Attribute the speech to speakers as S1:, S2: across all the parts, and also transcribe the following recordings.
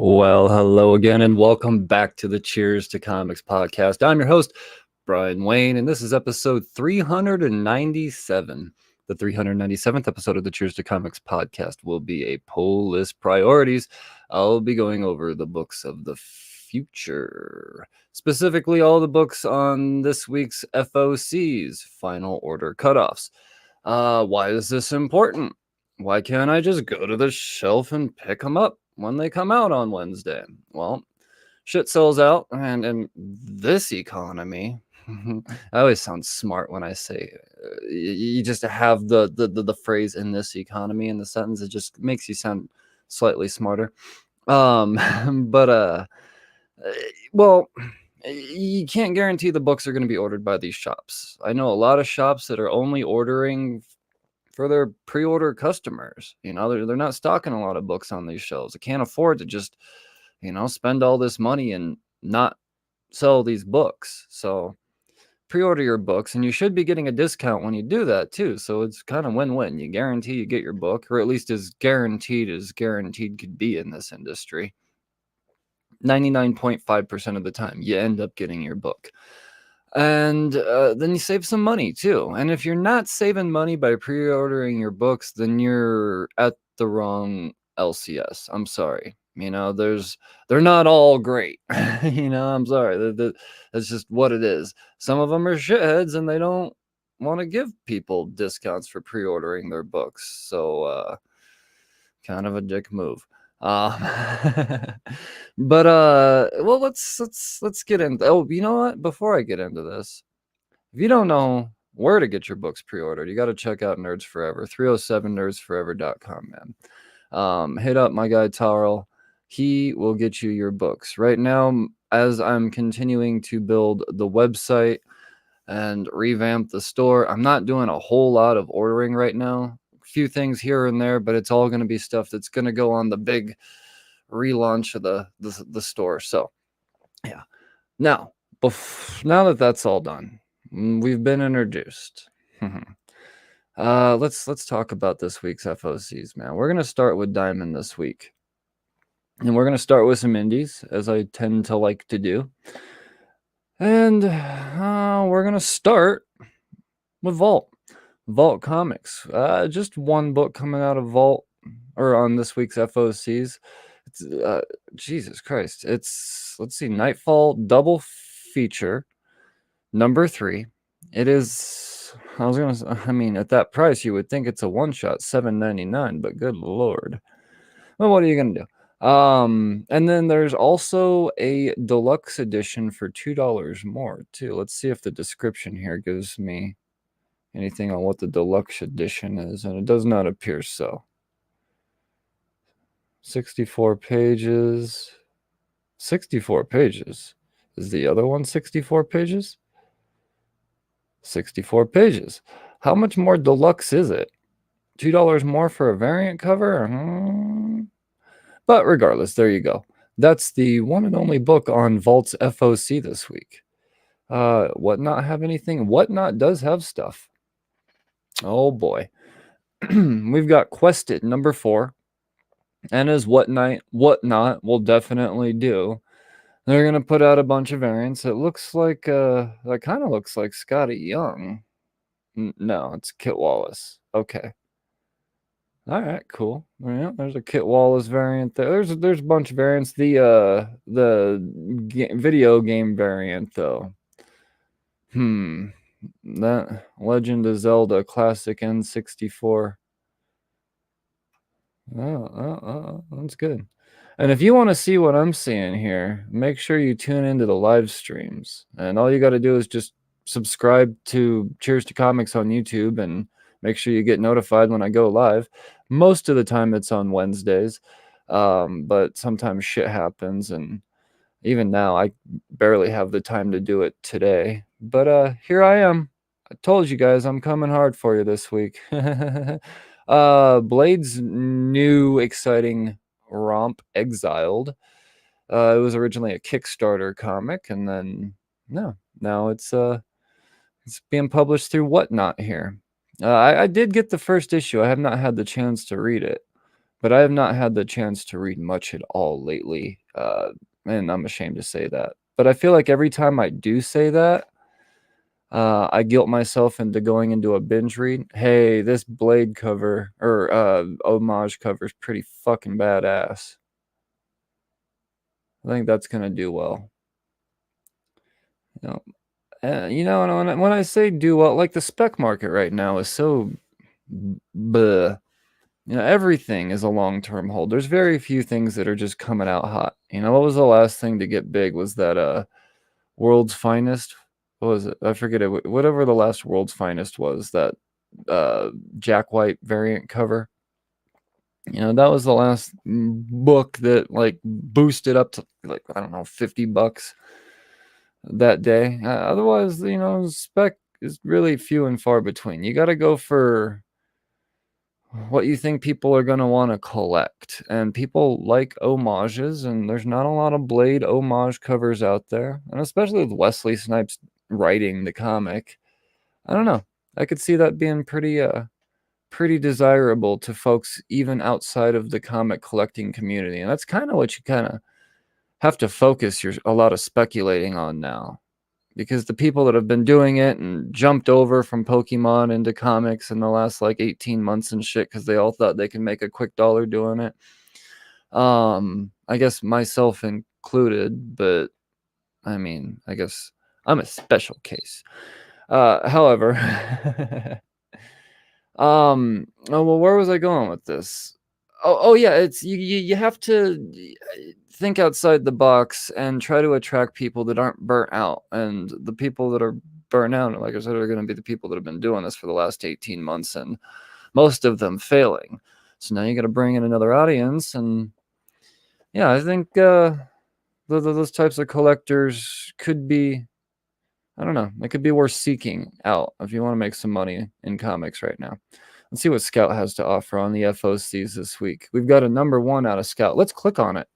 S1: Well, hello again, and welcome back to the Cheers to Comics podcast. I'm your host, Brian Wayne, and this is episode 397. The 397th episode of the Cheers to Comics podcast will be a poll list priorities. I'll be going over the books of the future, specifically all the books on this week's FOCs, Final Order Cutoffs. Why is this important? Why can't I just go to the shelf and pick them up when they come out on Wednesday? Well, shit sells out, and in this economy, I always sound smart when I say you just have the phrase "in this economy" in the sentence. It just makes you sound slightly smarter. But well, you can't guarantee the books are going to be ordered by these shops. I know a lot of shops that are only ordering for their pre-order customers. They're not stocking a lot of books on these shelves. They can't afford to just spend all this money and not sell these books. So pre-order your books, and you should be getting a discount when you do that too. So it's kind of win-win. You guarantee you get your book, or at least as guaranteed could be in this industry. 99.5% of the time you end up getting your book. And then you save some money too. And if you're not saving money by pre-ordering your books, then you're at the wrong LCS. I'm sorry. They're not all great. I'm sorry. That's just what it is. Some of them are shitheads and they don't want to give people discounts for pre-ordering their books. So kind of a dick move. But well, let's get into. Oh, you know what? Before I get into this, if you don't know where to get your books pre-ordered, you got to check out Nerds Forever, 307nerdsforever.com, man. Hit up my guy Tarl. He will get you your books. Right now, as I'm continuing to build the website and revamp the store, I'm not doing a whole lot of ordering right now. A few things here and there, but it's all going to be stuff that's going to go on the big relaunch of the store. So yeah, now that that's all done, we've been introduced. Let's talk about this week's FOCs, man. We're gonna start with Diamond this week, and we're gonna start with some indies, as I tend to like to do, and we're gonna start with Vault Comics. Just one book coming out of Vault, or on this week's FOCs. It's, Jesus Christ. It's, let's see, Nightfall double feature, number 3. It is, at that price, you would think it's a one-shot, $7.99, but good Lord. Well, what are you going to do? And then there's also a deluxe edition for $2 more, too. Let's see if the description here gives me anything on what the deluxe edition is, and it does not appear so. 64 pages. 64 pages. Is the other one 64 pages? 64 pages. How much more deluxe is it? $2 more for a variant cover? But regardless, there you go. That's the one and only book on Vault's FOC this week. Whatnot have anything? Whatnot does have stuff. Oh boy. We've got Quested, number 4. And as Whatnot will definitely do, they're going to put out a bunch of variants. It looks like, that kind of looks like Scotty Young. No, it's Kit Wallace. Okay. All right, cool. Yeah, there's a Kit Wallace variant there. There's a bunch of variants. The video game variant, though. That Legend of Zelda Classic N64. That's good. And if you want to see what I'm seeing here, make sure you tune into the live streams. And all you got to do is just subscribe to Cheers to Comics on YouTube and make sure you get notified when I go live. Most of the time it's on Wednesdays, but sometimes shit happens. And even now, I barely have the time to do it today. But here I am. I told you guys I'm coming hard for you this week. Blade's new exciting romp, Exiled. It was originally a Kickstarter comic, and then now it's being published through Whatnot here. I did get the first issue. I have not had the chance to read it, but I have not had the chance to read much at all lately, and I'm ashamed to say that. But I feel like every time I do say that, I guilt myself into going into a binge read. Hey, this Blade cover or homage cover is pretty fucking badass. I think that's gonna do well. You know, and when I say do well, like the spec market right now is so, bleh. Everything is a long-term hold. There's very few things that are just coming out hot. What was the last thing to get big? Was that World's Finest? What was it? I forget it. Whatever the last World's Finest was, that Jack White variant cover. That was the last book that like boosted up to like, I don't know, $50 that day. Otherwise, spec is really few and far between. You got to go for what you think people are going to want to collect. And people like homages, and there's not a lot of Blade homage covers out there. And especially with Wesley Snipes writing the comic, I don't know. I could see that being pretty desirable to folks even outside of the comic collecting community. And that's kind of what you kind of have to focus a lot of speculating on now. Because the people that have been doing it and jumped over from Pokemon into comics in the last like 18 months and shit, because they all thought they can make a quick dollar doing it. I guess myself included, but I mean, I guess I'm a special case. However, oh well, where was I going with this? Oh yeah, it's you have to think outside the box and try to attract people that aren't burnt out. And the people that are burnt out, like I said, are going to be the people that have been doing this for the last 18 months, and most of them failing. So now you got to bring in another audience, and yeah, I think those types of collectors could be, I don't know, it could be worth seeking out if you want to make some money in comics right now. Let's see what Scout has to offer on the FOCs this week. We've got a number 1 out of Scout. Let's click on it.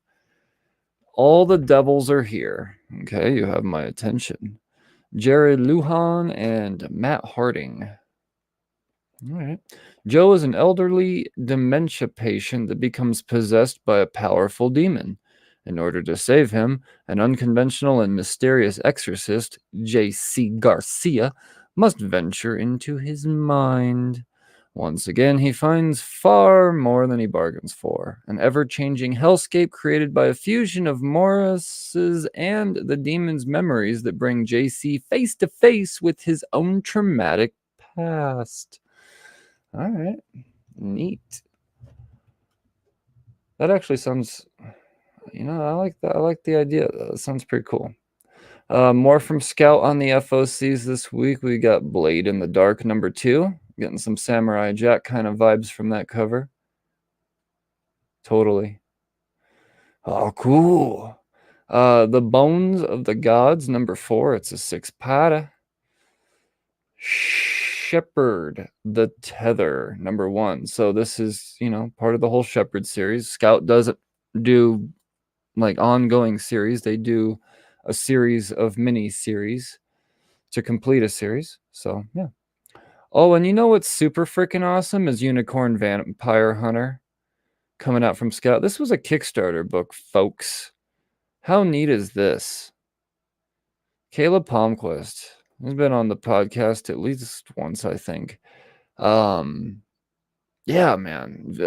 S1: All the devils are here. Okay, you have my attention. Jared Lujan and Matt Harding. All right. Joe is an elderly dementia patient that becomes possessed by a powerful demon. In order to save him, an unconventional and mysterious exorcist, J.C. Garcia, must venture into his mind. Once again, he finds far more than he bargains for, an ever-changing hellscape created by a fusion of Morris's and the demon's memories that bring JC face to face with his own traumatic past. All right, neat. That actually sounds, I like that. I like the idea. That sounds pretty cool. More from Scout on the FOCs this week. We got Blade in the Dark number 2. Getting some Samurai Jack kind of vibes from that cover. Totally. Oh, cool. The Bones of the Gods number 4. It's a 6-patta. Shepherd the Tether number 1. So this is, part of the whole Shepherd series. Scout doesn't do like ongoing series. They do a series of mini series to complete a series. So yeah. Oh, and you know what's super freaking awesome is Unicorn Vampire Hunter coming out from Scout. This was a Kickstarter book, folks. How neat is this? Caleb Palmquist. He's been on the podcast at least once, I think. Yeah, man.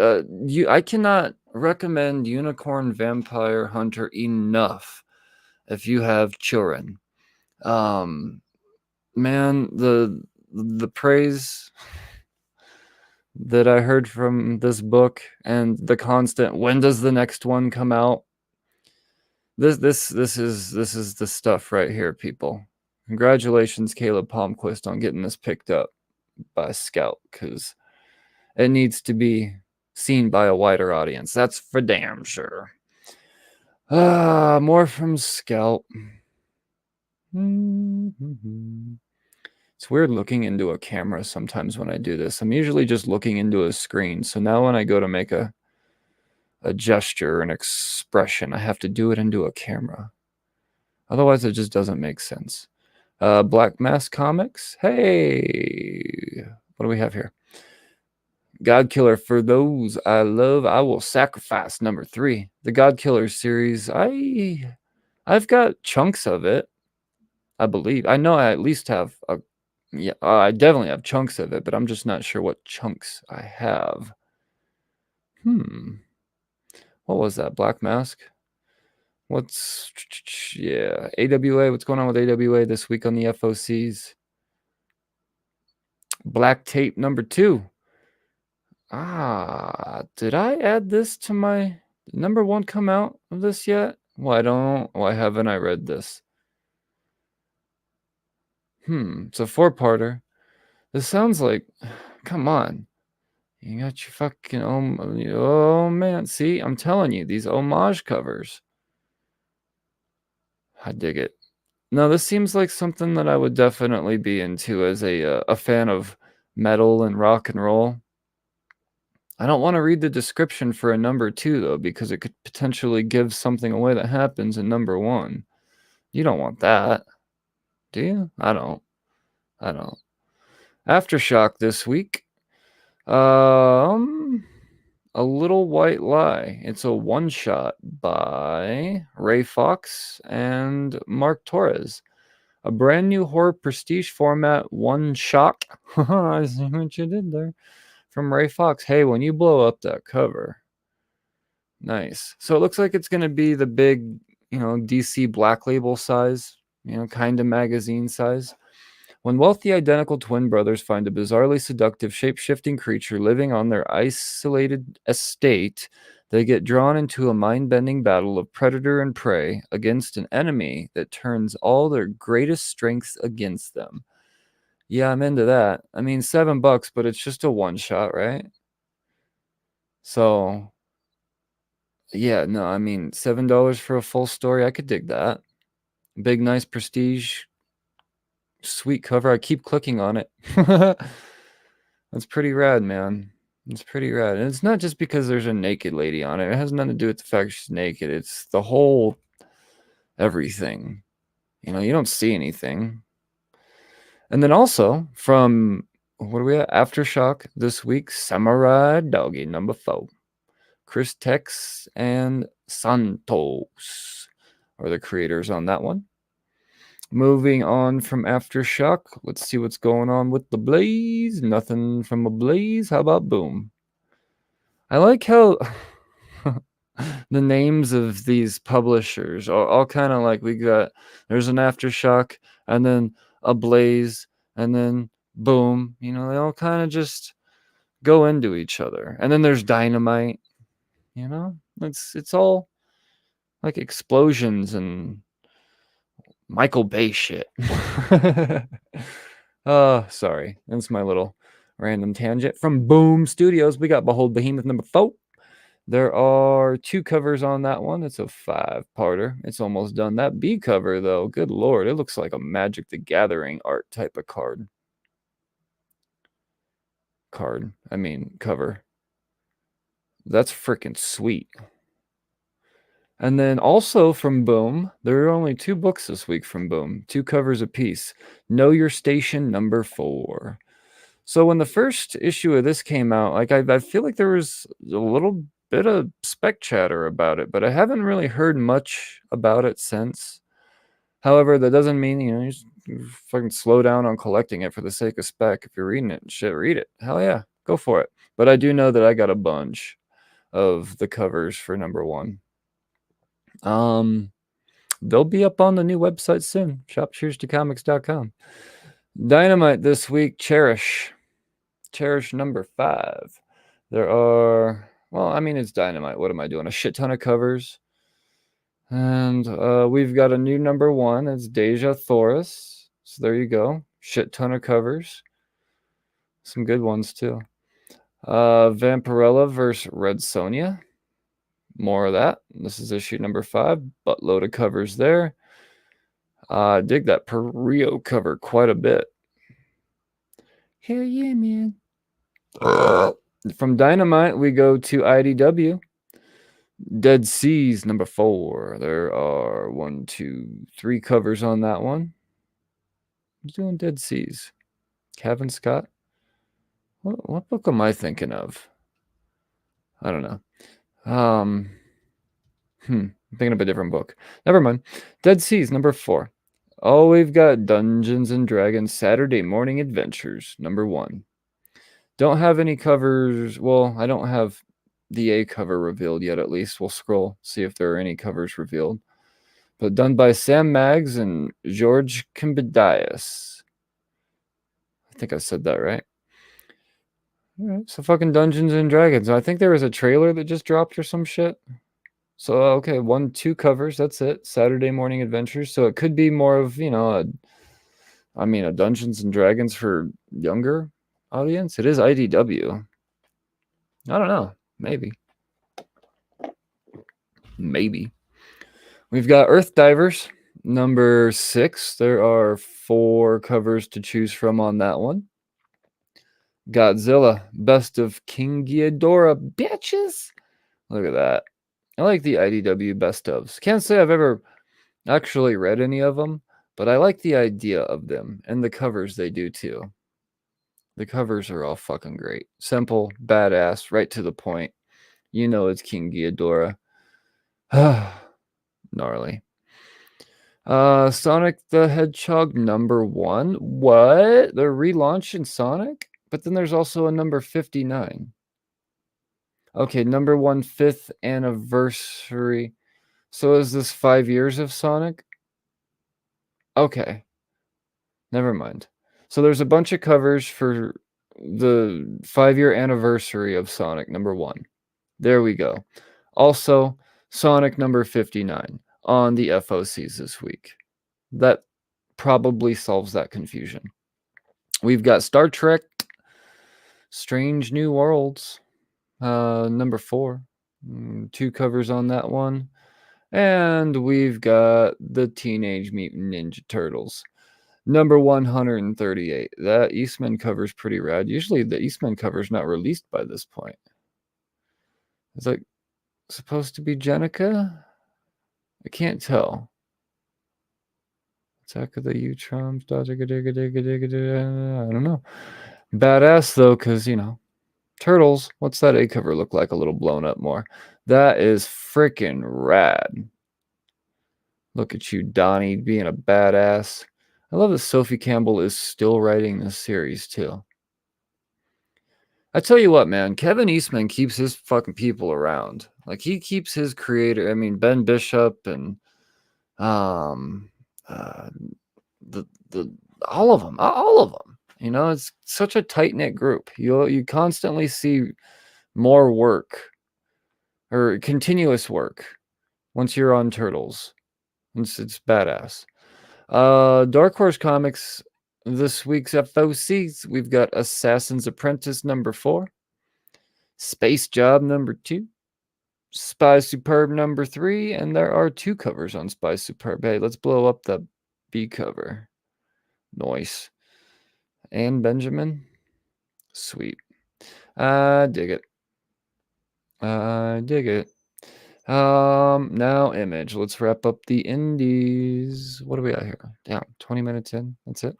S1: I cannot recommend Unicorn Vampire Hunter enough if you have children. Man, the praise that I heard from this book and the constant, when does the next one come out? This is the stuff right here, people. Congratulations, Caleb Palmquist, on getting this picked up by Scout, because it needs to be seen by a wider audience. That's for damn sure. More from Scout. It's weird looking into a camera sometimes when I do this. I'm usually just looking into a screen. So now when I go to make a gesture, an expression, I have to do it into a camera. Otherwise, it just doesn't make sense. Black Mask Comics. Hey, what do we have here? God Killer, for those I love, I will sacrifice. Number 3. The God Killer series, I've got chunks of it, I believe. I know I at least have I definitely have chunks of it, but I'm just not sure what chunks I have. What was that? Black Mask? AWA, what's going on with AWA this week on the FOCs? Black Tape number 2. Did I add this to my... Did number 1 come out of this yet? Why haven't I read this? It's a 4-parter. This sounds like... Come on. You got your fucking... Oh, man. See, I'm telling you, these homage covers. I dig it. No, this seems like something that I would definitely be into as a fan of metal and rock and roll. I don't want to read the description for a number 2, though, because it could potentially give something away that happens in number 1. You don't want that, do you? I don't. Aftershock this week. A Little White Lie. It's a one-shot by Ray Fox and Mark Torres. A brand new horror prestige format one-shot. I see what you did there. From Ray Fox. Hey, when you blow up that cover. Nice. So it looks like it's going to be the big, DC Black Label size, kind of magazine size. When wealthy identical twin brothers find a bizarrely seductive shape-shifting creature living on their isolated estate, they get drawn into a mind-bending battle of predator and prey against an enemy that turns all their greatest strengths against them. Yeah, I'm into that. I mean, $7, but it's just a one-shot, right? So, yeah, no, I mean, $7 for a full story, I could dig that. Big, nice prestige, sweet cover. I keep clicking on it. That's pretty rad, man. It's pretty rad. And it's not just because there's a naked lady on it. It has nothing to do with the fact she's naked. It's the whole everything. You don't see anything. And then also from, what are we at? Aftershock this week, Samurai Doggy number 4. Chris Tex and Santos are the creators on that one. Moving on from Aftershock, let's see what's going on with the Blaze. Nothing from a Blaze. How about Boom? I like how the names of these publishers are all kind of like there's an Aftershock and then a Blaze and then Boom. They all kind of just go into each other. And then there's Dynamite. It's all like explosions and Michael Bay shit. Sorry. That's my little random tangent. From Boom Studios, we got Behold Behemoth number 4. There are 2 covers on that one. It's a 5-parter. It's almost done. That B cover, though, good lord, it looks like a Magic the Gathering art type of cover. That's freaking sweet. And then also from Boom, there are only 2 books this week from Boom, 2 covers apiece. Know Your Station number 4. So when the first issue of this came out, I feel like there was a little bit of spec chatter about it, but I haven't really heard much about it since. However, that doesn't mean, you just fucking slow down on collecting it for the sake of spec. If you're reading it, shit, read it. Hell yeah, go for it. But I do know that I got a bunch of the covers for number 1. They'll be up on the new website soon. shopcheerstocomics.com. Dynamite this week, Cherish number 5. There are, it's Dynamite. What am I doing? A shit ton of covers. And we've got a new number 1. It's Deja Thoris. So there you go. Shit ton of covers. Some good ones too. Vampirella versus Red Sonja. More of that. This is issue number 5. Buttload of covers there. I dig that Perio cover quite a bit. Hell yeah, man. From Dynamite, we go to IDW. Dead Seas number 4. There are 1, 2, 3 covers on that one. Who's doing Dead Seas? Kevin Scott? What book am I thinking of? I don't know. I'm thinking of a different book. Never mind. Dead Seas, number 4. Oh, we've got Dungeons and Dragons Saturday Morning Adventures, number 1. Don't have any covers. Well, I don't have the A cover revealed yet, at least. We'll scroll, see if there are any covers revealed. But done by Sam Maggs and George Kimbadias. I think I said that right. All right, so fucking Dungeons and Dragons. I think there was a trailer that just dropped or some shit. So, okay, 2 covers. That's it. Saturday Morning Adventures. So it could be more of, a Dungeons and Dragons for younger audience. It is IDW. I don't know. Maybe. We've got Earth Divers, number 6. There are 4 covers to choose from on that one. Godzilla, Best of King Ghidorah, bitches. Look at that. I like the IDW best ofs. Can't say I've ever actually read any of them, but I like the idea of them and the covers they do too. The covers are all fucking great. Simple, badass, right to the point. You know it's King Ghidorah. Gnarly. Sonic the Hedgehog number 1. What? They're relaunching Sonic? But then there's also a number 59. Okay, number 1, 5th anniversary. So is this 5 years of Sonic? Okay. Never mind. So there's a bunch of covers for the 5-year anniversary of Sonic number 1. There we go. Also, Sonic number 59 on the FOCs this week. That probably solves that confusion. We've got Star Trek Strange New Worlds, number 4. 2 covers on that one. And we've got the Teenage Mutant Ninja Turtles, number 138. That Eastman cover's pretty rad. Usually the Eastman cover's not released by this point. Is it supposed to be Jenica? I can't tell. Attack of the Utroms. I don't know. Badass though, because, Turtles. What's that A cover look like? A little blown up more. That is freaking rad. Look at you, Donnie, being a badass. I love that Sophie Campbell is still writing this series, too. I tell you what, man, Kevin Eastman keeps his fucking people around. Like, he keeps his creator, Ben Bishop and the all of them. It's such a tight-knit group. You constantly see more work or continuous work once you're on Turtles. It's badass. Dark Horse Comics, this week's FOCs, we've got Assassin's Apprentice number 4, Space Job number 2, Spy Superb number 3, and there are 2 covers on Spy Superb. Hey, let's blow up the B cover. Nice. And Benjamin. Sweet. I dig it. Now Image. Let's wrap up the indies. What do we got here? Damn, 20 minutes in. That's it.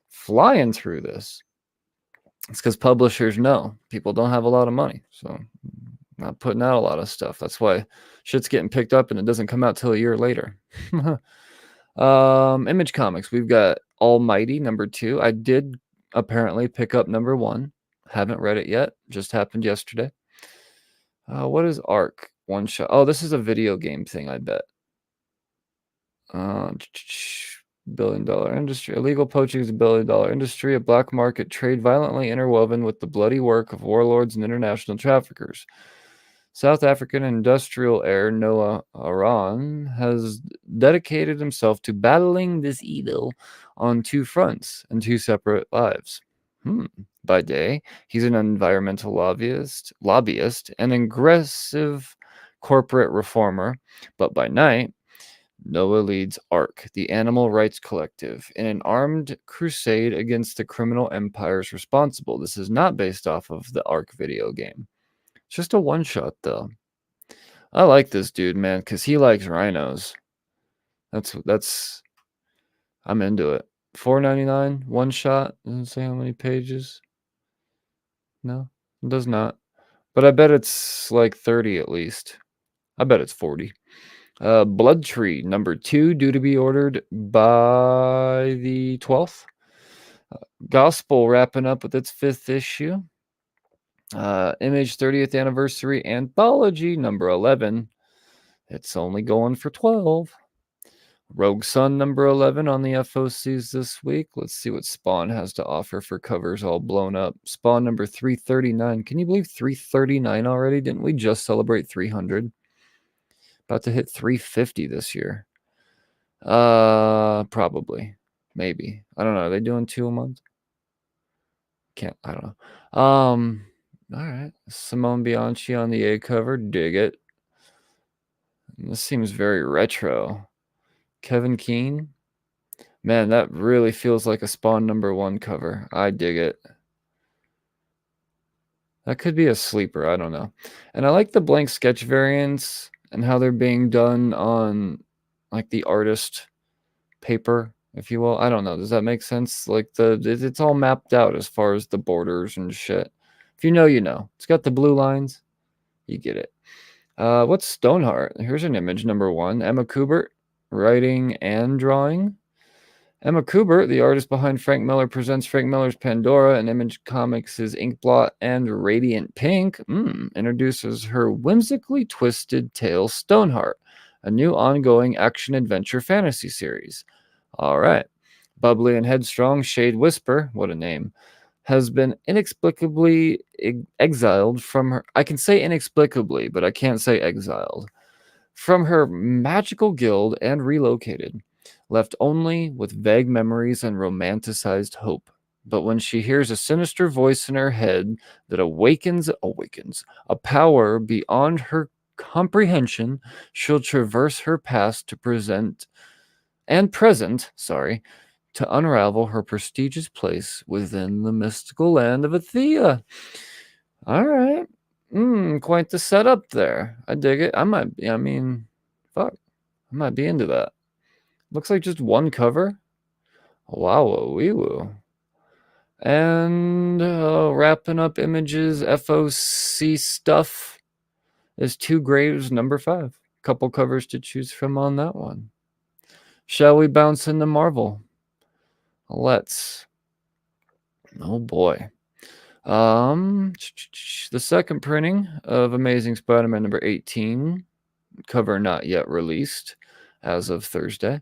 S1: Flying through this. It's because publishers know people don't have a lot of money, so not putting out a lot of stuff. That's why shit's getting picked up and it doesn't come out till a year later. Image Comics. We've got Almighty number 2. I did apparently pick up number 1. Haven't read it yet. Just happened yesterday. What is Arc? One shot. Oh, this is a video game thing, I bet. $1 billion industry. Illegal poaching is a $1 billion industry. A black market trade violently interwoven with the bloody work of warlords and international traffickers. South African industrial heir Noah Aran has dedicated himself to battling this evil on 2 fronts and 2 separate lives. By day, he's an environmental lobbyist, an aggressive corporate reformer, but by night, Noah leads ARC, the Animal Rights Collective, in an armed crusade against the criminal empires responsible. This is not based off of the ARC video game. It's just a one-shot, though. I like this dude, man, because he likes rhinos. I'm into it. $4.99, one shot. Doesn't say how many pages. No, it does not. But I bet it's like 30 at least. I bet it's 40. Blood Tree, number 2, due to be ordered by the 12th. Gospel wrapping up with its 5th issue. Image 30th anniversary anthology, number 11. It's only going for 12. Rogue Sun, number 11 on the FOCs this week. Let's see what Spawn has to offer for covers all blown up. Spawn number 339. Can you believe 339 already? Didn't we just celebrate 300? About to hit 350 this year. Probably. Maybe. I don't know. Are they doing 2 a month? I don't know. All right. Simone Bianchi on the A cover. Dig it. This seems very retro. Kevin Keane. Man, that really feels like a Spawn number 1 cover. I dig it. That could be a sleeper. I don't know. And I like the blank sketch variants and how they're being done on like the artist paper, if you will. I don't know. Does that make sense? Like it's all mapped out as far as the borders and shit. If you know, you know. It's got the blue lines. You get it. What's Stoneheart? Here's an image, number 1. Emma Kubert, writing and drawing. Emma Kubert, the artist behind Frank Miller Presents Frank Miller's Pandora and Image Comics' Inkblot and Radiant Pink, introduces her whimsically twisted tale Stoneheart, a new ongoing action-adventure fantasy series. All right. Bubbly and headstrong Shade Whisper, what a name, has been inexplicably exiled from her... I can say inexplicably, but I can't say exiled. From her magical guild and relocated, left only with vague memories and romanticized hope. But when she hears a sinister voice in her head that awakens a power beyond her comprehension, she'll traverse her past to present, to unravel her prestigious place within the mystical land of Athea. All right. Quite the setup there. I dig it. I might be into that. Looks like just 1 cover. Wow, wee woo. And wrapping up Images FOC stuff is 2 Graves number 5. Couple covers to choose from on that one. Shall we bounce into Marvel? Let's. Oh boy. The second printing of Amazing Spider-Man number 18, cover not yet released as of Thursday.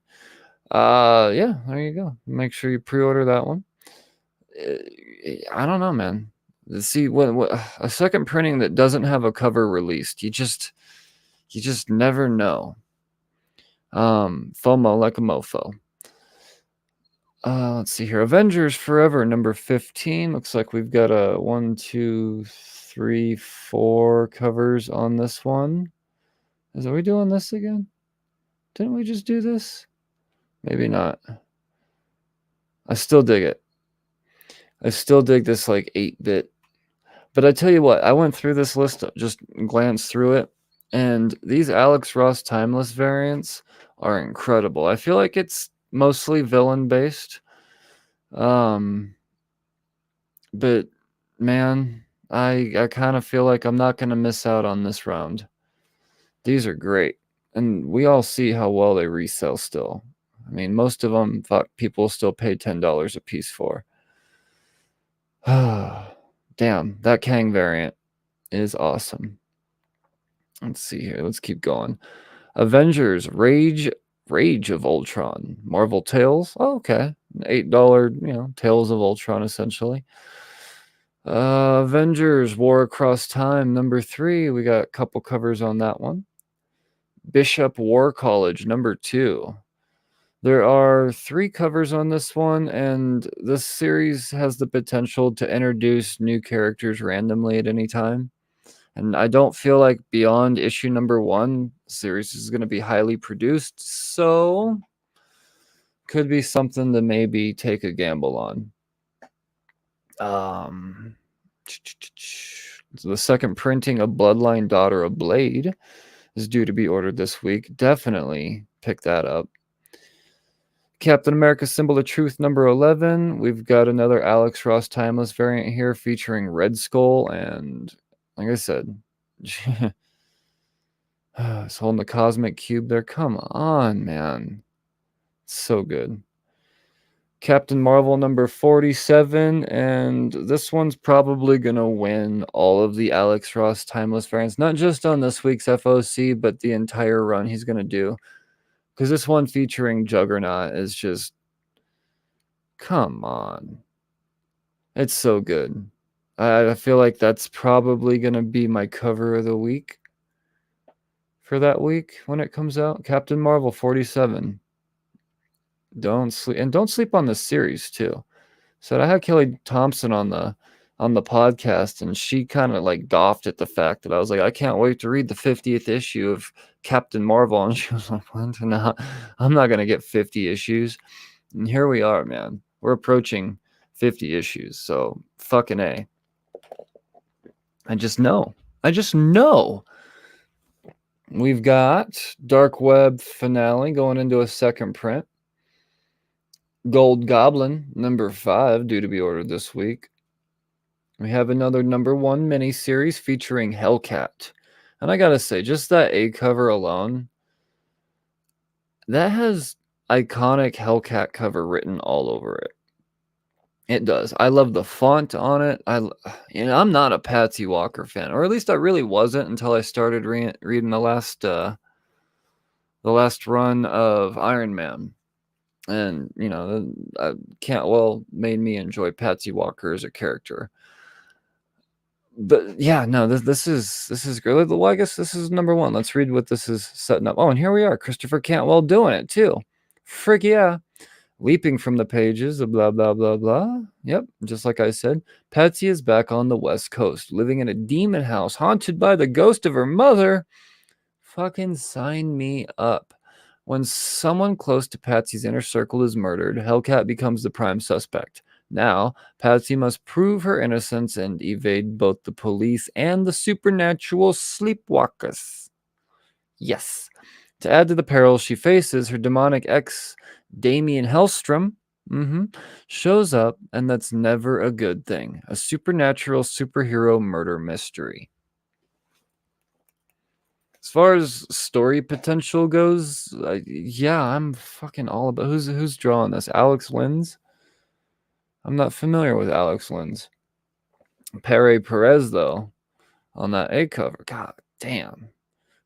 S1: Yeah, there you go. Make sure you pre-order that one. I don't know, man. See, what a second printing that doesn't have a cover released, you just never know. FOMO like a mofo. Let's see here. Avengers Forever number 15. Looks like we've got a 1, 2, 3, 4 covers on this one. Are we doing this again? Didn't we just do this? Maybe not. I still dig it. I still dig this like 8-bit. But I tell you what, I went through this list, just glanced through it, and these Alex Ross Timeless variants are incredible. I feel like it's mostly villain based. But man, I kind of feel like I'm not going to miss out on this round. These are great. And we all see how well they resell still. I mean, most of them people still pay $10 a piece for. Damn, that Kang variant is awesome. Let's see here. Let's keep going. Avengers Rage of Ultron. Marvel Tales. Oh, okay. $8, Tales of Ultron, essentially. Avengers War Across Time, number 3. We got a couple covers on that one. Bishop War College, number 2. There are 3 covers on this one, and this series has the potential to introduce new characters randomly at any time. And I don't feel like beyond issue number 1, the series is going to be highly produced, so could be something to maybe take a gamble on. The second printing of Bloodline Daughter of Blade is due to be ordered this week. Definitely pick that up. Captain America Symbol of Truth number 11. We've got another Alex Ross Timeless variant here featuring Red Skull and, like I said, it's holding the Cosmic Cube there. Come on, man. So good. Captain Marvel number 47, and this one's probably going to win all of the Alex Ross Timeless variants, not just on this week's FOC, but the entire run he's going to do. Because this one featuring Juggernaut is just, come on. It's so good. I feel like that's probably going to be my cover of the week for that week when it comes out. Captain Marvel 47. Don't sleep on this series too. So I had Kelly Thompson on the podcast, and she kind of like scoffed at the fact that I was like, I can't wait to read the 50th issue of Captain Marvel, and she was like, what? No, I'm not gonna get 50 issues. And here we are, man. We're approaching 50 issues, so fucking A. I just know. We've got Dark Web finale going into a second print. Gold Goblin number 5 due to be ordered this week. We have another number 1 miniseries featuring Hellcat. And I gotta say, just that A cover alone, that has iconic Hellcat cover written all over it. It does. I love the font on it. I'm not a Patsy Walker fan, or at least I really wasn't until I started reading the last run of Iron Man. And, made me enjoy Patsy Walker as a character. But yeah, no, this is great. Well, I guess this is number 1. Let's read what this is setting up. Oh, and here we are. Christopher Cantwell doing it too. Frick yeah. Leaping from the pages of blah, blah, blah, blah. Yep, just like I said. Patsy is back on the West Coast, living in a demon house haunted by the ghost of her mother. Fucking sign me up. When someone close to Patsy's inner circle is murdered, Hellcat becomes the prime suspect. Now, Patsy must prove her innocence and evade both the police and the supernatural sleepwalkers. Yes. To add to the perils she faces, her demonic ex, Damien Hellstrom, shows up, and that's never a good thing. A supernatural superhero murder mystery. As far as story potential goes, I'm fucking all about. Who's drawing this? Alex Linz? I'm not familiar with Alex Linz. Pere Perez, though, on that A cover. God damn.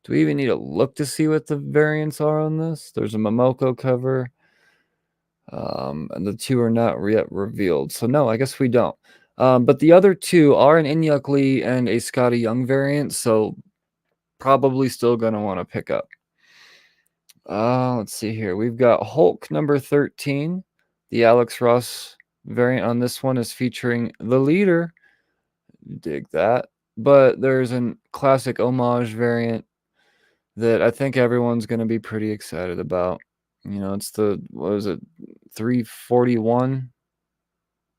S1: Do we even need to look to see what the variants are on this? There's a Momoko cover. And the 2 are not yet revealed. So no, I guess we don't. But the other 2 are an Inyuk Lee and a Scotty Young variant, so probably still going to want to pick up. Let's see here. We've got Hulk number 13. The Alex Ross variant on this one is featuring the Leader. Dig that. But there's a classic homage variant that I think everyone's going to be pretty excited about. It's the, 341?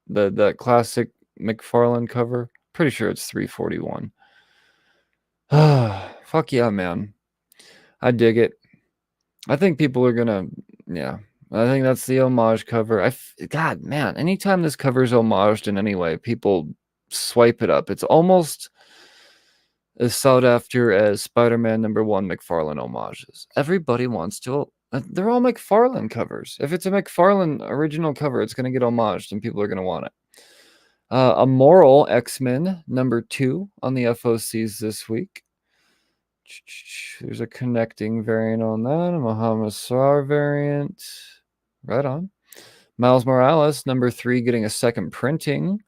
S1: That classic McFarlane cover. Pretty sure it's 341. Fuck yeah, man. I dig it. I think people are gonna, I think that's the homage cover. God, man, anytime this cover is homaged in any way, people swipe it up. It's almost as sought after as Spider-Man number 1 McFarlane homages. Everybody wants to. They're all McFarlane covers. If it's a McFarlane original cover, it's gonna get homaged, and people are gonna want it. A Moral X-Men number 2 on the FOCs this week. There's a connecting variant on that. A Muhammad Sar variant. Right on. Miles Morales number 3 getting a second printing.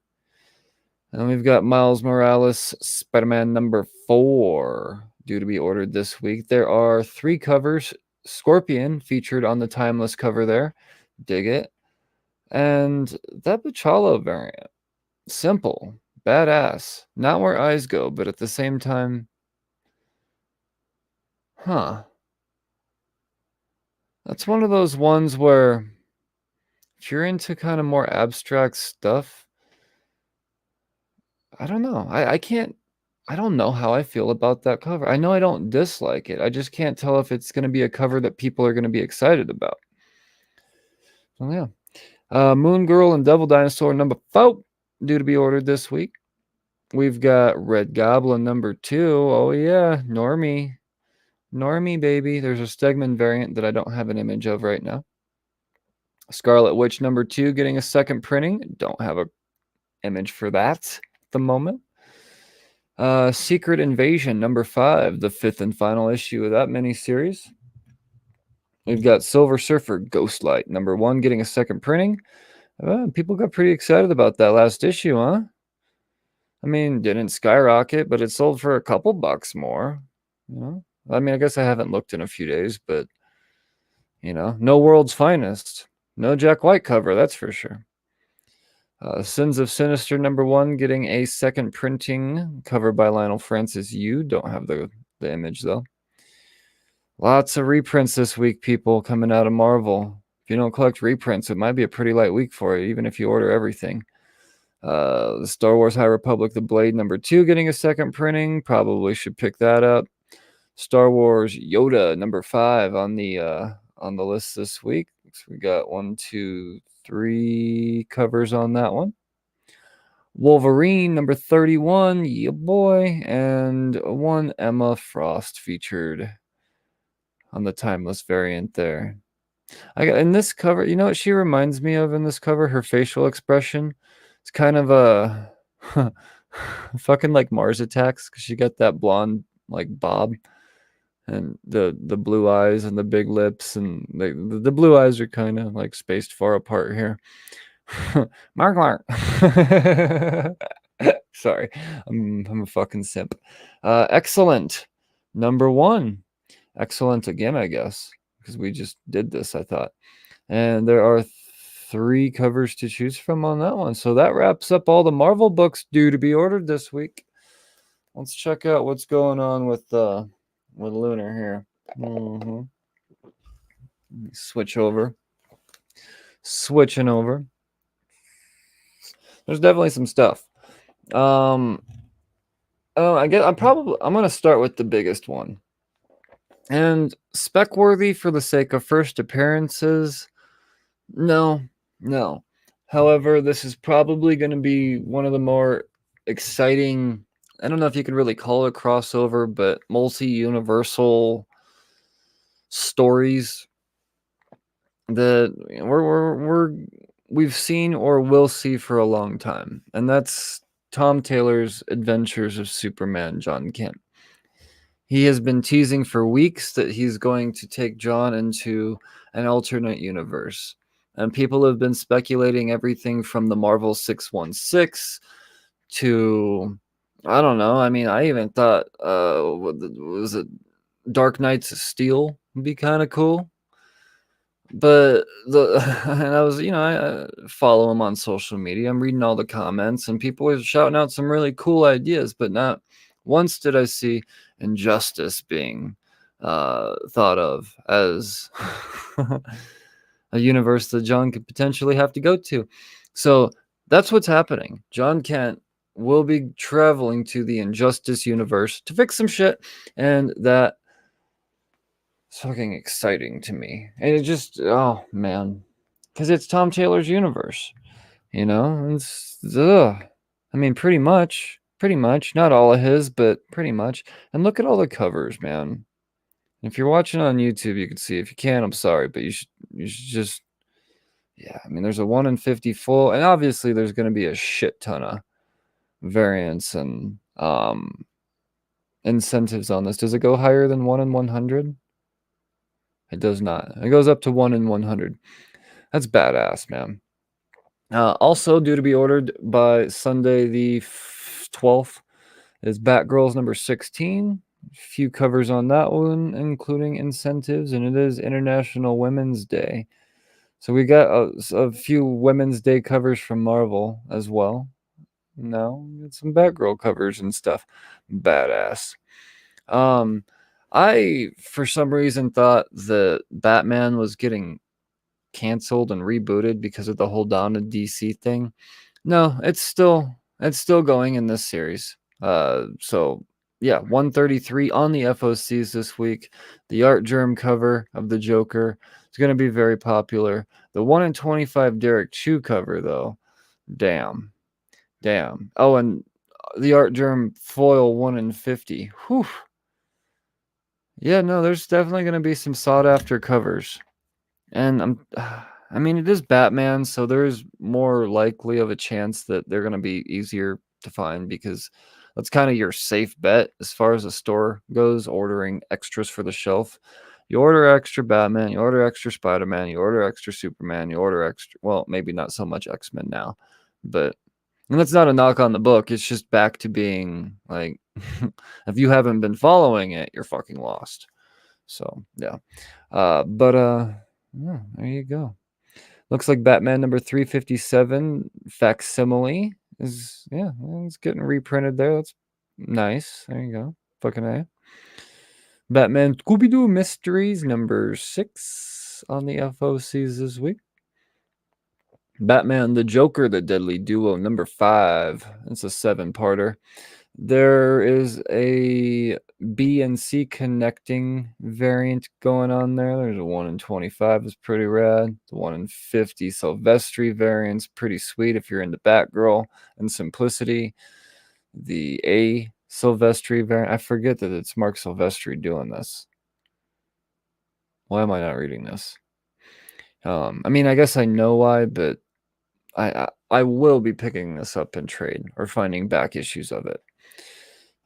S1: And we've got Miles Morales Spider-Man number 4 due to be ordered this week. There are 3 covers. Scorpion featured on the Timeless cover there. Dig it. And that Bachala variant. Simple. Badass. Not where eyes go, but at the same time, that's one of those ones where if you're into kind of more abstract stuff, I don't know. I don't know how I feel about that cover. I know I don't dislike it. I just can't tell if it's going to be a cover that people are going to be excited about. Oh, yeah. Moon Girl and Devil Dinosaur number 4 due to be ordered this week. We've got Red Goblin number 2. Oh, yeah. Normie, baby. There's a Stegman variant that I don't have an image of right now. Scarlet Witch number 2 getting a second printing. Don't have a image for that at the moment. Secret Invasion number 5, the 5th and final issue of that miniseries. We've got Silver Surfer Ghostlight number 1 getting a second printing. People got pretty excited about that last issue, huh? I mean, didn't skyrocket, but it sold for a couple bucks more. You know? I mean, I guess I haven't looked in a few days, but no World's Finest. No Jack White cover, that's for sure. Sins of Sinister number 1 getting a second printing, covered by Lionel Francis Yu. Don't have the image though. Lots of reprints this week, people, coming out of Marvel. If you don't collect reprints, it might be a pretty light week for you, even if you order everything. The Star Wars High Republic, The Blade number 2 getting a second printing. Probably should pick that up. Star Wars Yoda number 5 on the list this week. So we got 1, 2, 3 covers on that one. Wolverine number 31, yeah boy, and 1 Emma Frost featured on the timeless variant there. I got in this cover, you know what she reminds me of in this cover? Her facial expression. It's kind of a fucking like Mars Attacks, because she got that blonde like bob and the blue eyes and the big lips, and the blue eyes are kind of like spaced far apart here. Mark. Sorry, I'm a fucking simp. Excellent number 1. Excellent again, I guess, because we just did this, I thought. And there are 3 covers to choose from on that one. So that wraps up all the Marvel books due to be ordered this week. Let's check out what's going on with Lunar here. Let me switch over. Switching over. There's definitely some stuff. I guess I'm going to start with the biggest one. And spec worthy for the sake of first appearances? No. However, this is probably going to be one of the more exciting, I don't know if you could really call it a crossover, but multi-universal stories that we've seen or will see for a long time. And that's Tom Taylor's Adventures of Superman, John Kent. He has been teasing for weeks that he's going to take John into an alternate universe. And people have been speculating everything from the Marvel 616 to, I don't know. I mean, I even thought, was it Dark Knights of Steel would be kind of cool. But and I was, I follow him on social media. I'm reading all the comments, and people are shouting out some really cool ideas, but not once did I see Injustice being thought of as a universe that John could potentially have to go to. So that's what's happening. John Kent will be traveling to the Injustice universe to fix some shit, and that is fucking exciting to me. And it just, oh man, because it's Tom Taylor's universe, it's, I mean, pretty much, not all of his, but pretty much. And look at all the covers, man. If you're watching on YouTube, you can see. If you can't, I'm sorry, but you should just, yeah. I mean, there's a 1 in 50 full, and obviously there's going to be a shit ton of variants and incentives on this. Does it go higher than 1 in 100? It does not. It goes up to 1 in 100. That's badass, man. Also due to be ordered by Sunday the 12th is Batgirls number 16. A few covers on that one, including incentives, and it is International Women's Day. So we got a few Women's Day covers from Marvel as well. Now, get some Batgirl covers and stuff. Badass. I, for some reason, thought that Batman was getting canceled and rebooted because of the whole Dawn of DC thing. No, it's still going in this series. So yeah, 133 on the FOCs this week. The Art Germ cover of the Joker is going to be very popular. The 1 in 25 Derek Chew cover, though, damn. Oh, and the Art Germ foil 1 in 50. Whew. Yeah, no, there's definitely going to be some sought after covers. And I mean, it is Batman, so there's more likely of a chance that they're going to be easier to find because that's kind of your safe bet as far as the store goes, ordering extras for the shelf. You order extra Batman, you order extra Spider-Man, you order extra Superman, you order extra, well, maybe not so much X-Men now, but and that's not a knock on the book. It's just back to being like, if you haven't been following it, you're fucking lost. So, yeah. Yeah, there you go. Looks like Batman number 357 facsimile is, yeah, it's getting reprinted there. That's nice. There you go. Fucking A. Batman Scooby-Doo Mysteries number 6 on the FOCs this week. Batman the Joker, the Deadly Duo number 5. It's a 7-parter. There is a B and C connecting variant going on there. There's a 1 in 25 is pretty rad. The 1 in 50 Silvestri variant's pretty sweet if you're into Batgirl and Simplicity. The A Silvestri variant, I forget that it's Mark Silvestri doing this. Why am I not reading this? I mean, I guess I know why, but I will be picking this up in trade or finding back issues of it.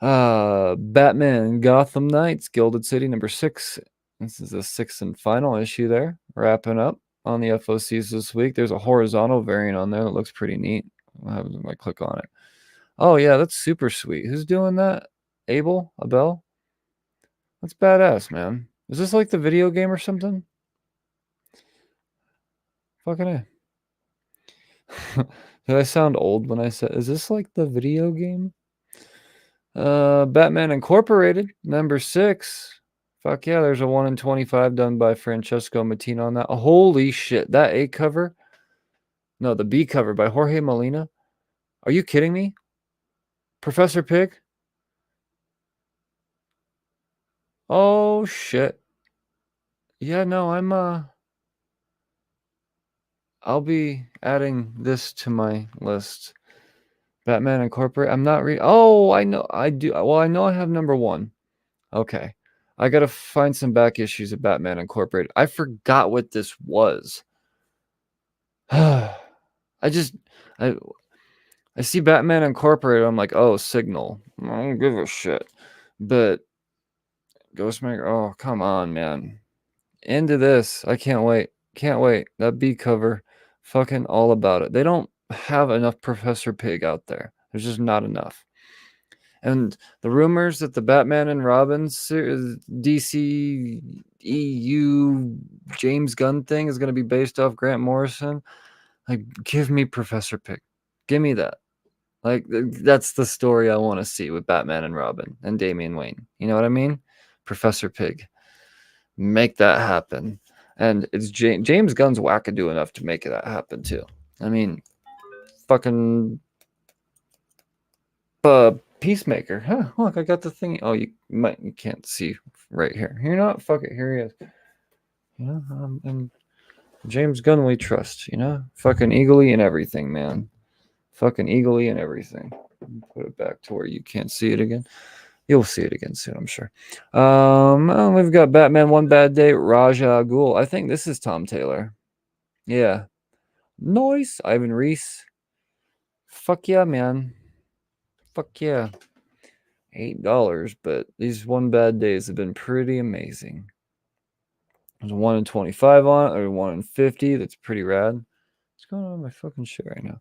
S1: Batman Gotham Knights Gilded City number 6. This is the 6th and final issue there. Wrapping up on the FOCs this week. There's a horizontal variant on there that looks pretty neat. What happens if I click on it? Oh yeah, that's super sweet. Who's doing that? Abel? That's badass, man. Is this like the video game or something? Fucking A. Did I sound old when I said, is this like the video game? Batman Incorporated, number 6. Fuck yeah, there's a 1 in 25 done by Francesco Mattina on that. Oh, holy shit, that A cover? No, the B cover by Jorge Molina. Are you kidding me? Professor Pig? Oh shit. Yeah, no, I'll be adding this to my list. Batman Incorporated. I'm not reading. Oh, I know. I do. Well, I know I have number 1. Okay. I gotta find some back issues of Batman Incorporated. I forgot what this was. I see Batman Incorporated. I'm like, oh, Signal. I don't give a shit. But Ghostmaker. Oh, come on, man. Into this. I can't wait. Can't wait. That B cover. Fucking all about it. They don't have enough Professor Pig out there. There's just not enough. And the rumors that the Batman and Robin DC EU James Gunn thing is going to be based off Grant Morrison, like, give me Professor Pig. Give me that. Like, that's the story I want to see with Batman and Robin and Damian Wayne. You know what I mean? Professor Pig. Make that happen. And it's James Gunn's wackadoo enough to make that happen, too. I mean, fucking Peacemaker. Huh, look, I got the thing. Oh, you can't see right here. You know what? Fuck it. Here he is. You know, and James Gunn we trust, you know? Fucking eagerly and everything, man. Fucking eagerly and everything. Put it back to where you can't see it again. You'll see it again soon, I'm sure. We've got Batman One Bad Day, Raja Ghul. I think this is Tom Taylor. Yeah. Noise. Ivan Reese. Fuck yeah, man. Fuck yeah. $8, but these One Bad Days have been pretty amazing. There's a 1 in 25 on it, or 1 in 50. That's pretty rad. What's going on with my fucking shit right now?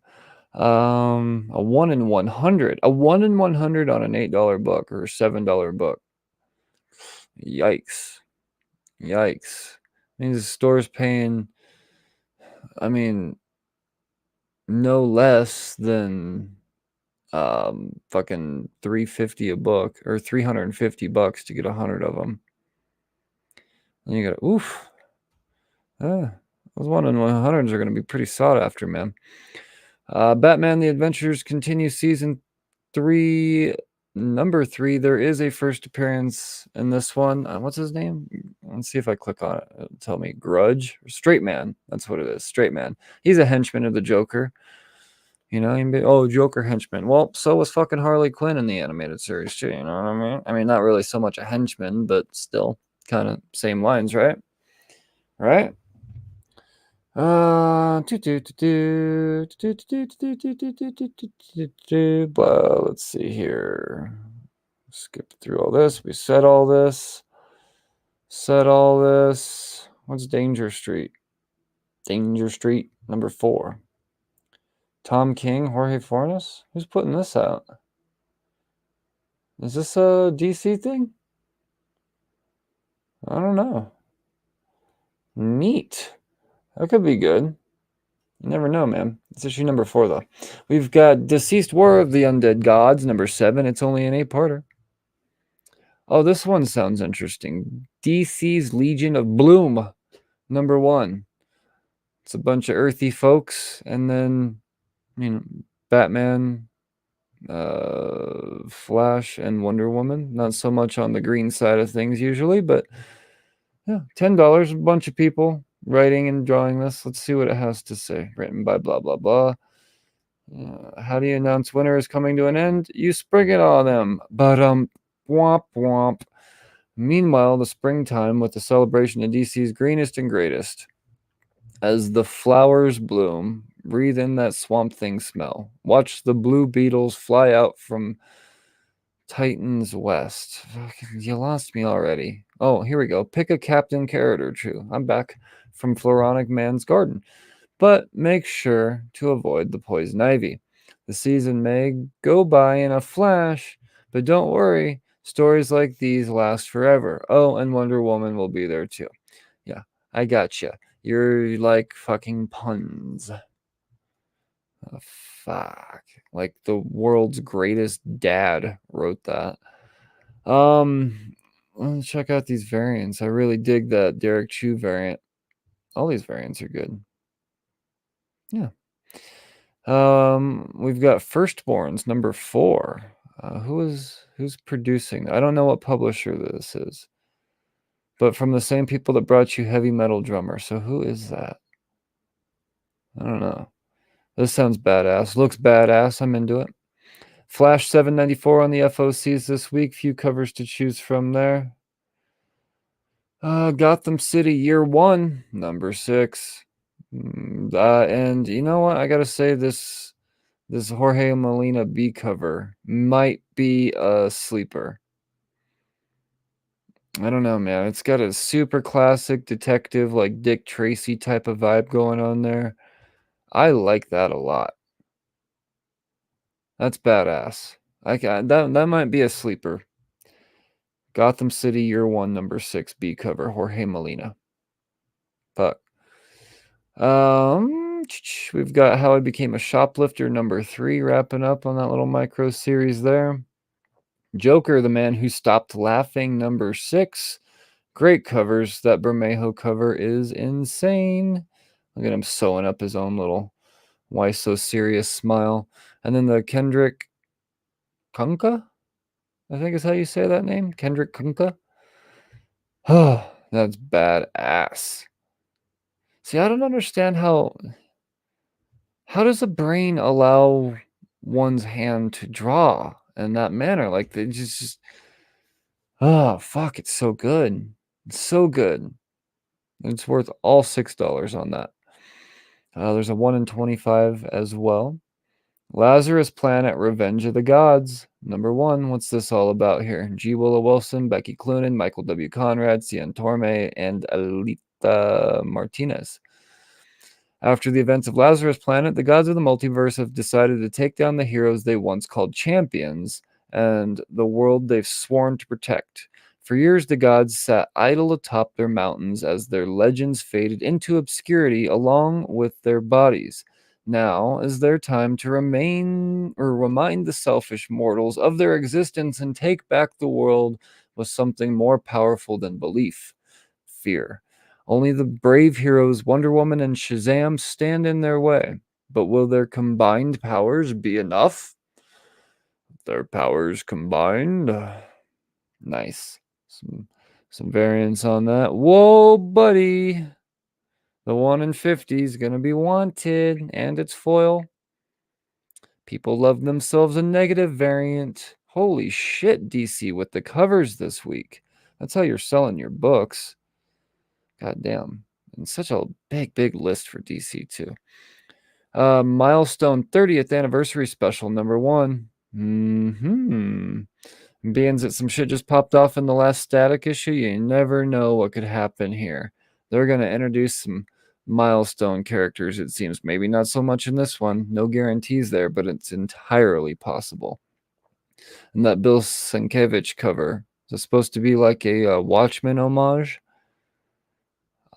S1: A 1 in 100. A 1 in 100 on an $8 book or a $7 book. Yikes. Yikes. Means the store's paying, I mean, no less than fucking $350 a book or $350 to get 100 of them. And you got, oof. Those 1 in 100s are going to be pretty sought after, man. Batman The Adventures continue season 3 Number 3, there is a first appearance in this one. What's his name? Let's see if I click on it. It'll tell me Grudge. Straight Man. That's what it is. Straight Man. He's a henchman of the Joker. You know, Joker henchman. Well, so was fucking Harley Quinn in the animated series too. You know what I mean? I mean, not really so much a henchman, but still kind of same lines, right? Right? Let's see here. Skip through all this. We said all this. What's Danger Street? Danger Street number 4. Tom King, Jorge Fornes? Who's putting this out? Is this a DC thing? I don't know. Neat. That could be good. You never know, man. It's issue number 4, though. We've got Deceased War of the Undead Gods, number 7. It's only an 8-parter. Oh, this one sounds interesting. DC's Legion of Bloom, number 1. It's a bunch of earthy folks, and then, Batman, Flash, and Wonder Woman. Not so much on the green side of things usually, but yeah, $10, a bunch of people writing and drawing this. Let's see what it has to say. Written by blah, blah, blah. How do you announce winter is coming to an end? You spring it on them. But, womp, womp. Meanwhile, the springtime with the celebration of DC's greenest and greatest. As the flowers bloom, breathe in that Swamp Thing smell. Watch the blue beetles fly out from Titan's West. You lost me already. Oh, here we go. Pick a Captain Carrot or two. I'm back from Floronic Man's garden. But make sure to avoid the poison ivy. The season may go by in a flash, but don't worry. Stories like these last forever. Oh, and Wonder Woman will be there too. Yeah, I gotcha. You're like fucking puns. Oh, fuck. Like the world's greatest dad wrote that. Let's check out these variants. I really dig that Derek Chu variant. All these variants are good. Yeah. We've got Firstborns number 4. Who's producing? I don't know what publisher this is, but from the same people that brought you Heavy Metal Drummer. So who is that? I don't know. This sounds badass. Looks badass. I'm into it. Flash 794 on the FOCs this week. Few covers to choose from there. Gotham City Year 1, number 6. And you know what? I gotta say this Jorge Molina B cover might be a sleeper. I don't know, man. It's got a super classic detective, like Dick Tracy type of vibe going on there. I like that a lot. That's badass. That might be a sleeper. Gotham City Year 1, number 6 B cover, Jorge Molina. Fuck. We've got How I Became a Shoplifter, number 3, wrapping up on that little micro series there. Joker, the Man Who Stopped Laughing, number 6. Great covers. That Bermejo cover is insane. Look at him sewing up his own little why so serious smile. And then the Kendrick Kunka, I think is how you say that name. Kendrick Kunka. Oh, that's badass. See, I don't understand how does a brain allow one's hand to draw in that manner? Like they just oh fuck, it's so good. It's so good. It's worth all $6 on that. There's a 1 in 25 as well. Lazarus Planet, Revenge of the Gods, number 1. What's this all about here? G. Willow Wilson, Becky Cloonan, Michael W. Conrad, Cian Torme, and Alita Martinez. After the events of Lazarus Planet, the gods of the multiverse have decided to take down the heroes they once called champions and the world they've sworn to protect. For years, the gods sat idle atop their mountains as their legends faded into obscurity along with their bodies. Now is their time to remind the selfish mortals of their existence and take back the world with something more powerful than belief: fear. Only the brave heroes Wonder Woman and Shazam stand in their way. But will their combined powers be enough? Their powers combined. Nice. Some variants on that. Whoa, buddy. The 1 in 50 is going to be wanted, and it's foil. People love themselves a negative variant. Holy shit, DC, with the covers this week. That's how you're selling your books. God damn. And such a big list for DC, too. Milestone 30th anniversary special, number 1. Being that some shit just popped off in the last Static issue, you never know what could happen here. They're going to introduce some milestone characters, it seems. Maybe not so much in this one. No guarantees there, but it's entirely possible. And that Bill Sienkiewicz cover, is it supposed to be like a Watchmen homage?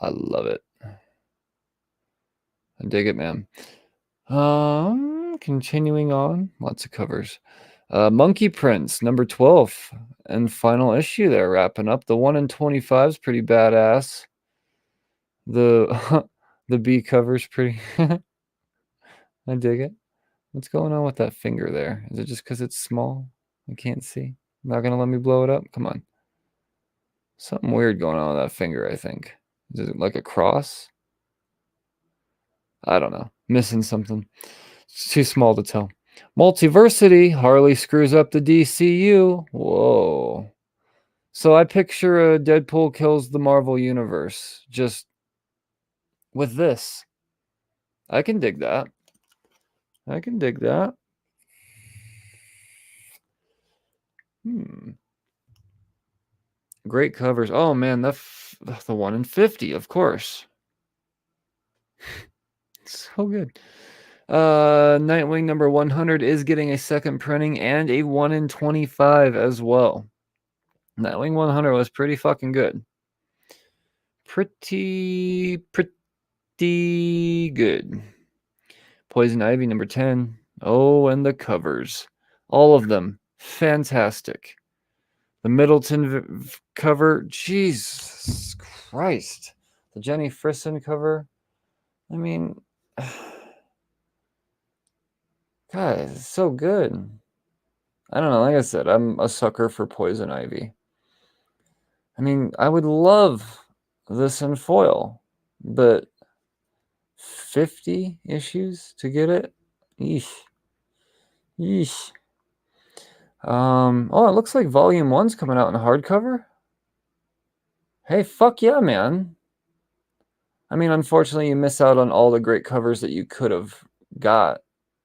S1: I love it. I dig it, man. Continuing on, lots of covers. Monkey Prince, number 12, and final issue there, wrapping up. The 1 in 25 is pretty badass. The B cover's pretty. I dig it. What's going on with that finger there? Is it just because it's small? I can't see. Not gonna let me blow it up? Come on. Something weird going on with that finger, I think. Is it like a cross? I don't know. Missing something. It's too small to tell. Multiversity. Harley screws up the DCU. Whoa. So I picture a Deadpool kills the Marvel Universe. Just with this. I can dig that. I can dig that. Great covers. Oh, man. The 1 in 50, of course. So good. Nightwing number 100 is getting a second printing and a 1 in 25 as well. Nightwing 100 was pretty fucking good. Pretty good. Poison Ivy number 10. Oh, and the covers. All of them. Fantastic. The Middleton cover. Jesus Christ. The Jenny Frison cover. I mean, God, it's so good. I don't know. Like I said, I'm a sucker for Poison Ivy. I mean, I would love this in foil, but 50 issues to get it? Yeesh. Oh, it looks like Volume 1's coming out in hardcover. Hey, fuck yeah, man. I mean, unfortunately, you miss out on all the great covers that you could have got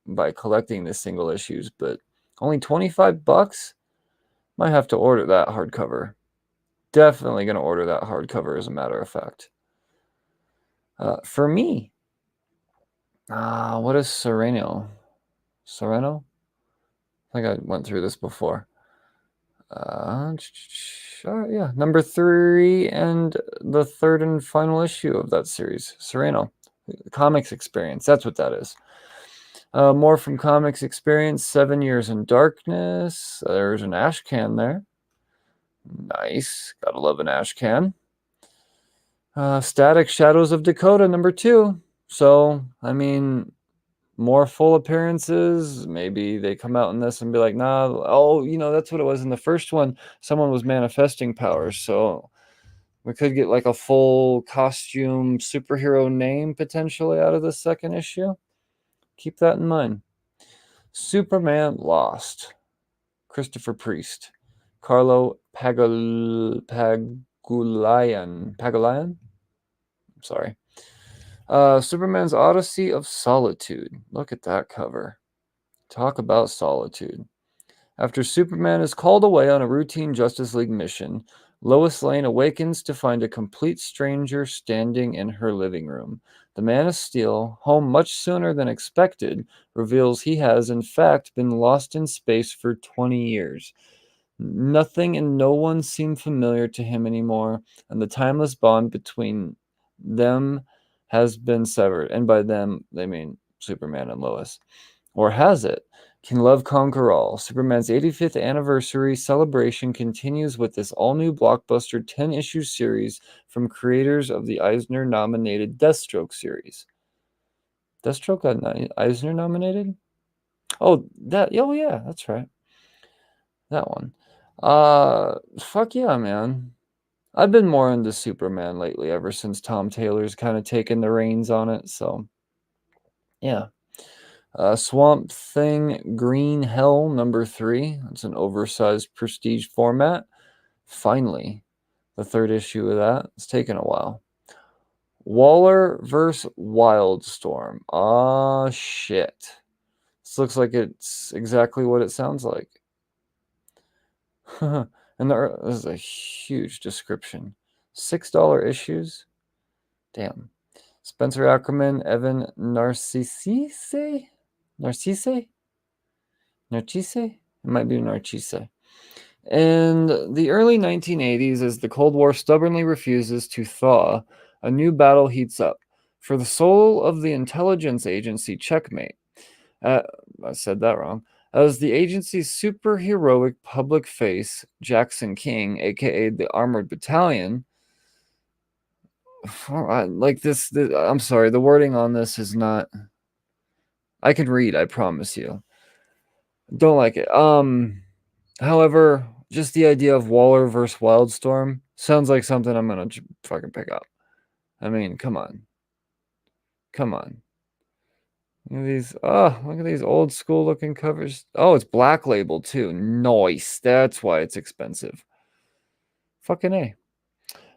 S1: by collecting the single issues, but only $25? Might have to order that hardcover. Definitely going to order that hardcover, as a matter of fact. For me, what is Sereno? Sereno? I think I went through this before. Yeah, number 3 and the 3rd and final issue of that series, Sereno. Comics Experience, that's what that is. More from Comics Experience, 7 Years in Darkness. There's an ash can there. Nice, gotta love an ash can. Static Shadows of Dakota, number 2. So, I mean, more full appearances. Maybe they come out in this and be like, nah, oh, that's what it was in the first one. Someone was manifesting powers. So we could get like a full costume superhero name potentially out of the second issue. Keep that in mind. Superman Lost. Christopher Priest. Carlo Pagulayan. I'm sorry. Superman's Odyssey of Solitude. Look at that cover. Talk about solitude. After Superman is called away on a routine Justice League mission, Lois Lane awakens to find a complete stranger standing in her living room. The Man of Steel, home much sooner than expected, reveals he has, in fact, been lost in space for 20 years. Nothing and no one seem familiar to him anymore, and the timeless bond between them has been severed. And by them, they mean Superman and Lois. Or has it? Can love conquer all? Superman's 85th anniversary celebration continues with this all-new blockbuster 10-issue series from creators of the Eisner-nominated Deathstroke series. Deathstroke got Eisner nominated? Oh, yeah, that's right. That one. Fuck yeah, man. I've been more into Superman lately, ever since Tom Taylor's kind of taken the reins on it. So yeah. Swamp Thing Green Hell #3. It's an oversized prestige format. Finally, the third issue of that. It's taken a while. Waller vs. Wildstorm. Ah, shit. This looks like it's exactly what it sounds like. And this is a huge description. $6 issues? Damn. Spencer Ackerman, Evan Narcisse? Narcisse? Narcisse? It might be Narcisse. In the early 1980s, as the Cold War stubbornly refuses to thaw, a new battle heats up. For the soul of the intelligence agency Checkmate, I said that wrong. As the agency's superheroic public face, Jackson King, aka the Armored Battalion, like this, I'm sorry, the wording on this is not. I can read, I promise you. Don't like it. However, just the idea of Waller versus Wildstorm sounds like something I'm gonna fucking pick up. I mean, come on. Come on. Look at these. Oh, look at these old school looking covers. Oh, it's black label too. Nice. That's why it's expensive. Fucking A.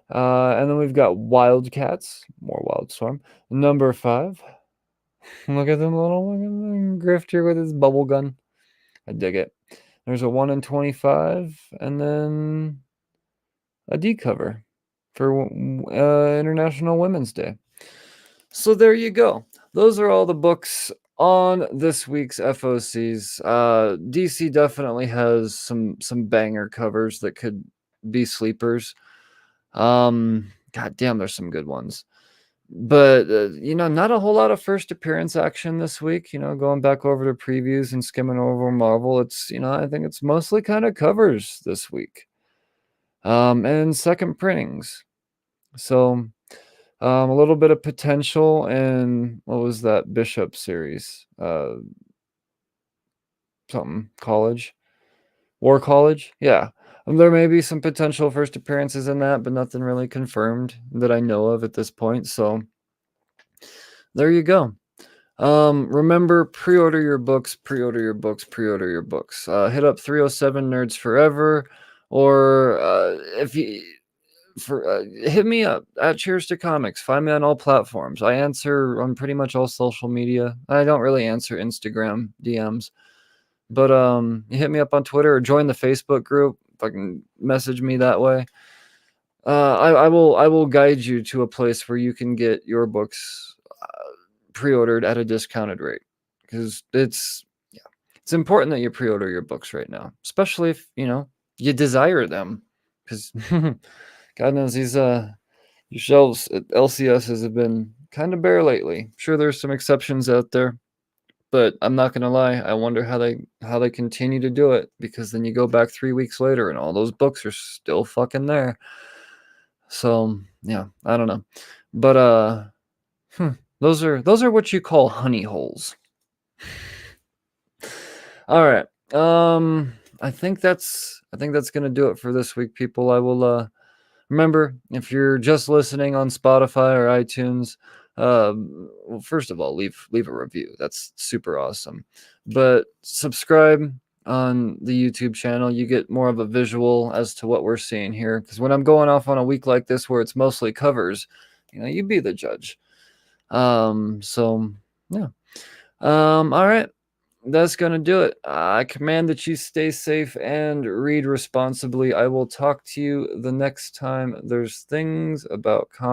S1: And then we've got Wildcats. More Wildstorm. #5. Look at them little grifter with his bubble gun. I dig it. There's a 1 in 25, and then a D cover for International Women's Day. So there you go. Those are all the books on this week's FOCs. DC definitely has some banger covers that could be sleepers. God damn, there's some good ones. But not a whole lot of first appearance action this week. Going back over to previews and skimming over Marvel, it's I think it's mostly kind of covers this week. And second printings. So a little bit of potential in what was that Bishop series? Something college, War College. Yeah, there may be some potential first appearances in that, but nothing really confirmed that I know of at this point. So there you go. Remember, pre-order your books, pre-order your books, pre-order your books. Hit up 307 Nerds Forever, or if you hit me up at Cheers to Comics. Find me on all platforms. I answer on pretty much all social media. I don't really answer Instagram DMs, but you hit me up on Twitter or join the Facebook group. Fucking message me that way. I will guide you to a place where you can get your books pre-ordered at a discounted rate, because it's important that you pre-order your books right now, especially if you desire them, because God knows these your shelves at LCSs have been kind of bare lately. Sure, there's some exceptions out there, but I'm not gonna lie, I wonder how they continue to do it, because then you go back 3 weeks later and all those books are still fucking there. So yeah, I don't know, but those are what you call honey holes. All right. I think that's gonna do it for this week, people. I will remember, if you're just listening on Spotify or iTunes, well, first of all, leave a review. That's super awesome. But subscribe on the YouTube channel. You get more of a visual as to what we're seeing here. Because when I'm going off on a week like this where it's mostly covers, you be the judge. So yeah. All right. That's going to do it. I command that you stay safe and read responsibly. I will talk to you the next time there's things about